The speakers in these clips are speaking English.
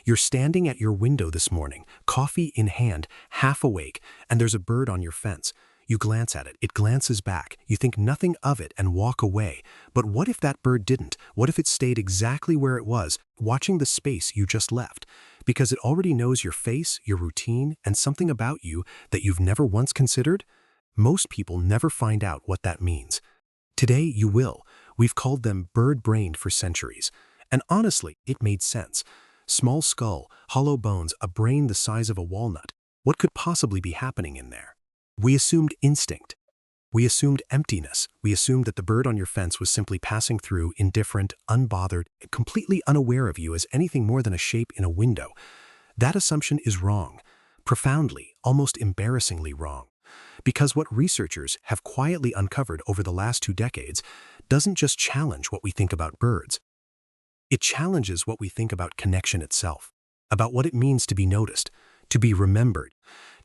You're standing at your window this morning, coffee in hand, half awake, and there's a bird on your fence. You glance at it, it glances back, you think nothing of it and walk away. But what if that bird didn't? What if it stayed exactly where it was, watching the space you just left? Because it already knows your face, your routine, and something about you that you've never once considered? Most people never find out what that means. Today you will. We've called them bird-brained for centuries. And honestly, it made sense. Small skull, hollow bones, a brain the size of a walnut. What could possibly be happening in there? We assumed instinct. We assumed emptiness. We assumed that the bird on your fence was simply passing through, indifferent, unbothered, completely unaware of you as anything more than a shape in a window. That assumption is wrong. Profoundly, almost embarrassingly wrong. Because what researchers have quietly uncovered over the last 2 decades doesn't just challenge what we think about birds. It challenges what we think about connection itself, about what it means to be noticed, to be remembered,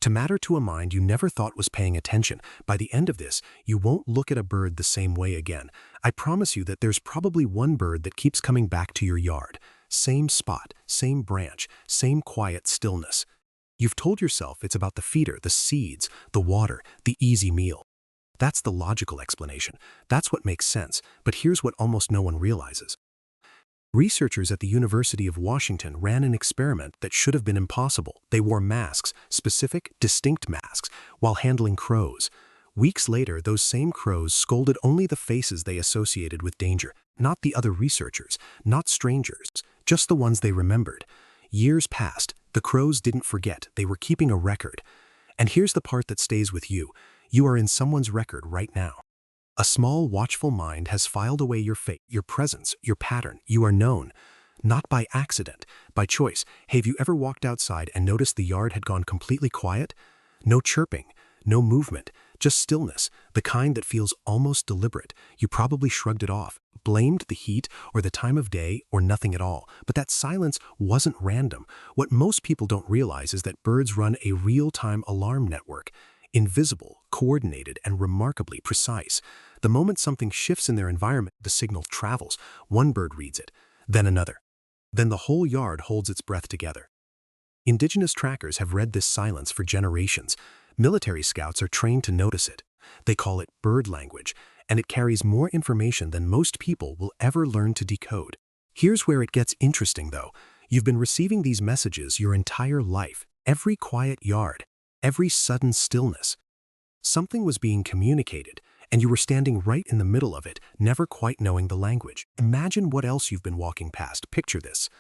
to matter to a mind you never thought was paying attention. By the end of this, you won't look at a bird the same way again. I promise you that there's probably one bird that keeps coming back to your yard. Same spot, same branch, same quiet stillness. You've told yourself it's about the feeder, the seeds, the water, the easy meal. That's the logical explanation. That's what makes sense. But here's what almost no one realizes. Researchers at the University of Washington ran an experiment that should have been impossible. They wore masks, specific, distinct masks, while handling crows. Weeks later, those same crows scolded only the faces they associated with danger, not the other researchers, not strangers, just the ones they remembered. Years passed. The crows didn't forget. They were keeping a record. And here's the part that stays with you. You are in someone's record right now. A small, watchful mind has filed away your fate, your presence, your pattern. You are known. Not by accident, by choice. Have you ever walked outside and noticed the yard had gone completely quiet? No chirping, no movement, just stillness, the kind that feels almost deliberate. You probably shrugged it off, blamed the heat or the time of day or nothing at all. But that silence wasn't random. What most people don't realize is that birds run a real-time alarm network. Invisible, coordinated, and remarkably precise. The moment something shifts in their environment, the signal travels. One bird reads it, then another. Then the whole yard holds its breath together. Indigenous trackers have read this silence for generations. Military scouts are trained to notice it. They call it bird language, and it carries more information than most people will ever learn to decode. Here's where it gets interesting, though. You've been receiving these messages your entire life, every quiet yard, every sudden stillness. Something was being communicated, and you were standing right in the middle of it, never quite knowing the language. Imagine what else you've been walking past. Picture this.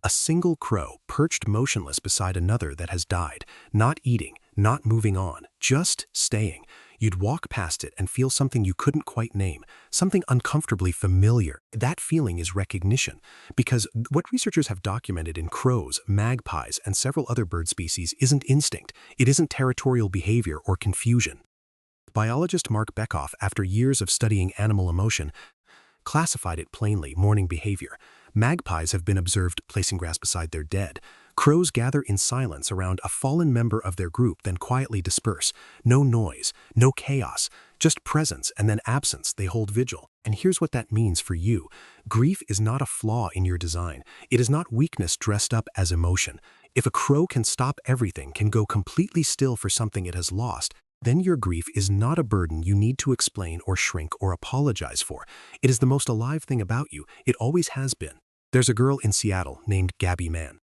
A single crow perched motionless beside another that has died, not eating, not moving on, just staying. You'd walk past it and feel something you couldn't quite name, something uncomfortably familiar. That feeling is recognition, because what researchers have documented in crows, magpies, and several other bird species isn't instinct. It isn't territorial behavior or confusion. Biologist Mark Bekoff, after years of studying animal emotion, classified it plainly: mourning behavior. Magpies have been observed placing grass beside their dead. Crows gather in silence around a fallen member of their group, then quietly disperse. No noise, no chaos, just presence and then absence. They hold vigil. And here's what that means for you. Grief is not a flaw in your design. It is not weakness dressed up as emotion. If a crow can stop everything, can go completely still for something it has lost, then your grief is not a burden you need to explain or shrink or apologize for. It is the most alive thing about you. It always has been. There's a girl in Seattle named Gabby Mann.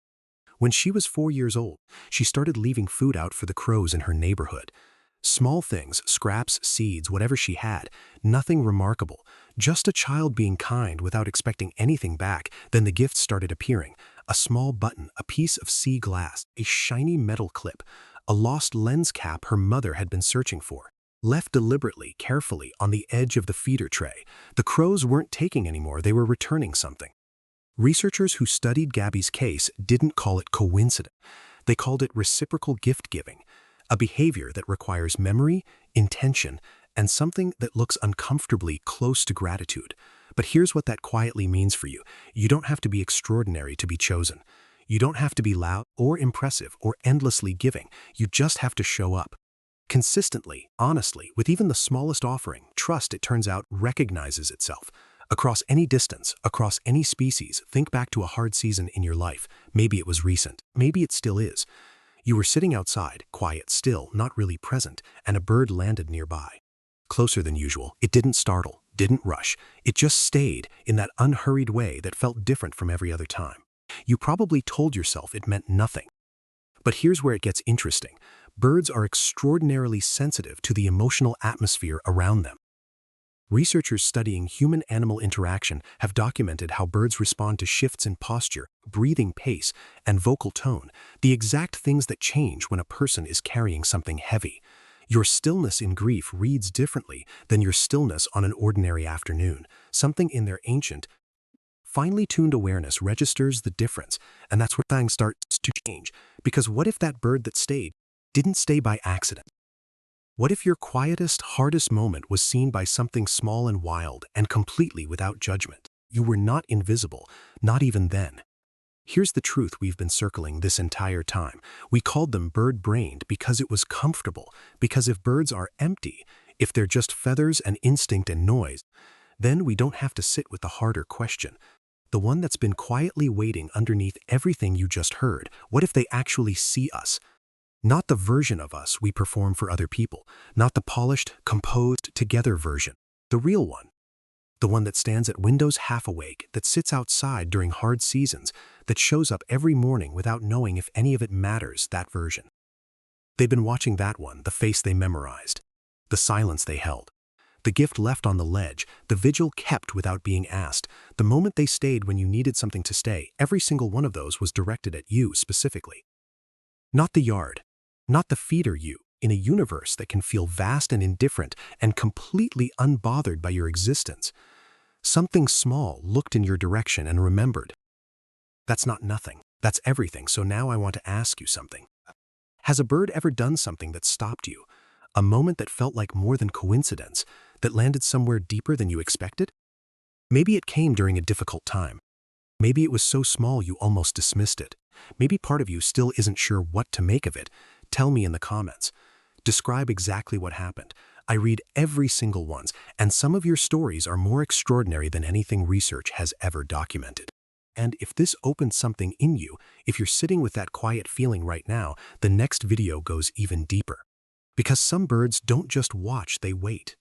When she was 4 years old, she started leaving food out for the crows in her neighborhood. Small things, scraps, seeds, whatever she had, nothing remarkable. Just a child being kind without expecting anything back. Then the gifts started appearing. A small button, a piece of sea glass, a shiny metal clip, a lost lens cap her mother had been searching for. Left deliberately, carefully, on the edge of the feeder tray. The crows weren't taking anymore, they were returning something. Researchers who studied Gabby's case didn't call it coincidence. They called it reciprocal gift-giving, a behavior that requires memory, intention, and something that looks uncomfortably close to gratitude. But here's what that quietly means for you. You don't have to be extraordinary to be chosen. You don't have to be loud or impressive or endlessly giving. You just have to show up. Consistently, honestly, with even the smallest offering. Trust, it turns out, recognizes itself. Across any distance, across any species, think back to a hard season in your life. Maybe it was recent. Maybe it still is. You were sitting outside, quiet, still, not really present, and a bird landed nearby. Closer than usual, it didn't startle, didn't rush. It just stayed in that unhurried way that felt different from every other time. You probably told yourself it meant nothing. But here's where it gets interesting. Birds are extraordinarily sensitive to the emotional atmosphere around them. Researchers studying human-animal interaction have documented how birds respond to shifts in posture, breathing pace, and vocal tone, the exact things that change when a person is carrying something heavy. Your stillness in grief reads differently than your stillness on an ordinary afternoon. Something in their ancient, finely tuned awareness registers the difference, and that's where things start to change. Because what if that bird that stayed didn't stay by accident? What if your quietest, hardest moment was seen by something small and wild and completely without judgment? You were not invisible, not even then. Here's the truth we've been circling this entire time. We called them bird-brained because it was comfortable, because if birds are empty, if they're just feathers and instinct and noise, then we don't have to sit with the harder question. The one that's been quietly waiting underneath everything you just heard. What if they actually see us? Not the version of us we perform for other people, not the polished, composed, together version. The real one. The one that stands at windows half awake, that sits outside during hard seasons, that shows up every morning without knowing if any of it matters, that version. They've been watching that one, the face they memorized, the silence they held, the gift left on the ledge, the vigil kept without being asked, the moment they stayed when you needed something to stay. Every single one of those was directed at you specifically. Not the yard, not the feeder you, in a universe that can feel vast and indifferent and completely unbothered by your existence. Something small looked in your direction and remembered. That's not nothing, that's everything. So now I want to ask you something. Has a bird ever done something that stopped you? A moment that felt like more than coincidence, that landed somewhere deeper than you expected? Maybe it came during a difficult time. Maybe it was so small you almost dismissed it. Maybe part of you still isn't sure what to make of it. Tell me in the comments. Describe exactly what happened. I read every single one, and some of your stories are more extraordinary than anything research has ever documented. And if this opened something in you, if you're sitting with that quiet feeling right now, the next video goes even deeper. Because some birds don't just watch, they wait.